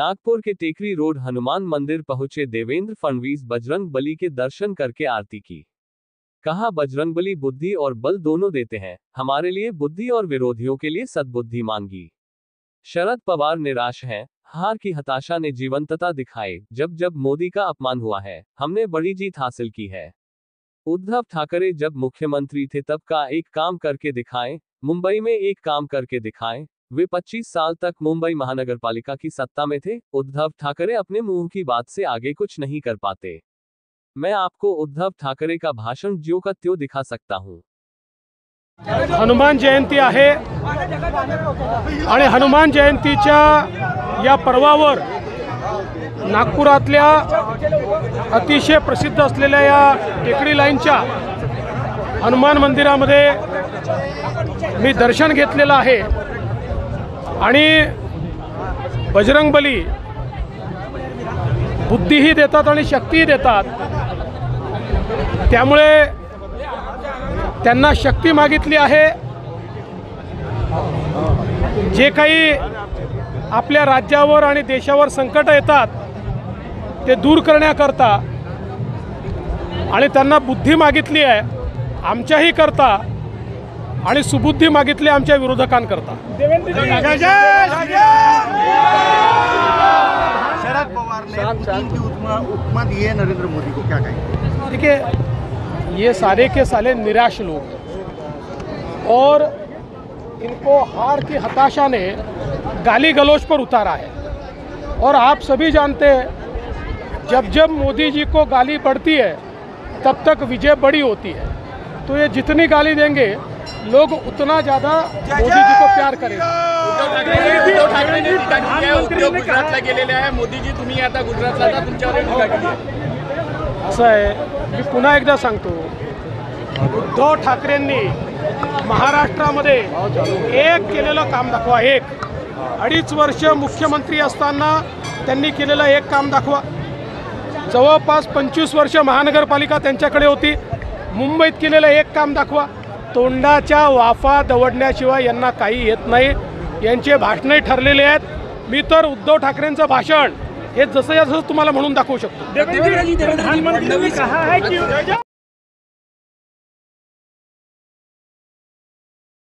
नागपुर के टेकरी रोड हनुमान मंदिर पहुंचे देवेंद्र फडणवीस, बजरंग बली के दर्शन करके आरती की। कहा, बजरंगबली बुद्धि और बल दोनों देते हैं, हमारे लिए बुद्धि और विरोधियों के लिए सद्बुद्धि मांगी। शरद पवार निराश हैं, हार की हताशा ने जीवंतता दिखाई। जब जब मोदी का अपमान हुआ है, हमने बड़ी जीत हासिल की है। उद्धव ठाकरे जब मुख्यमंत्री थे तब का एक काम करके दिखाएं, मुंबई में एक काम करके दिखाएं। वे 25 साल तक मुंबई महानगरपालिका की सत्ता में थे। उद्धव ठाकरे अपने मुंह की बात से आगे कुछ नहीं कर पाते। मैं आपको उद्धव ठाकरे का भाषण ज्यो का त्यों दिखा सकता हूं। हनुमान जयंती आहे आणि हनुमान जयंतीच्या या पर्वावर नागपुरातल्या अतिशय प्रसिद्ध असलेल्या या टेकडी लाईनच्या हनुमान मंदिरामध्ये मी दर्शन घेतलेलं आहे आणि बजरंगबली बुद्धीही देतात आणि शक्तीही देतात। त्यामुळे त्यांना शक्ती मागितली आहे। जे काही आपल्या राज्यावर आणि देशावर संकट येतात ते दूर करण्याकरता आणि त्यांना बुद्धी मागितली आहे आमच्याही करता आणि सुबुद्धी मागितली आमच्या विरोधकांकरता। शरद पवार ने पुतिन की उपमा दी है नरेंद्र मोदी को, क्या कहेंगे? देखिए, ये सारे के सारे निराश लोग और इनको हार की हताशा ने गाली गलौज पर उतारा है। और आप सभी जानते हैं, जब जब मोदी जी को गाली बढ़ती है तब तक विजय बड़ी होती है। तो ये जितनी गाली देंगे लोग उतना ज़्यादा मोदी जी को प्यार करेंगे। उद्धव ठाकरेंनी गुजरातला गेलेले आहे। मोदी जी तुम्ही आता गुजरातला जा, तुमच्यावर टीका केली आहे। असं आहे, मी पुन्हा एकदा सांगतो, उद्धव ठाकरेंनी महाराष्ट्रामध्ये एक केलेलं काम दाखवा। एक 2.5 वर्ष मुख्यमंत्री असताना त्यांनी केलेलं एक काम दाखवा। जवळपास 25 वर्ष महानगरपालिका त्यांच्याकडे होती, मुंबईत केलेलं एक काम दाखवा। तोंडाच्या वाफा दवडण्याशिवाय यांना काही येत नाही। यांचे भाषणे ठरलेले आहेत। मी तर उद्धव ठाकरेंचं भाषण हे जसं तुम्हाला म्हणून दाखवू शकतो।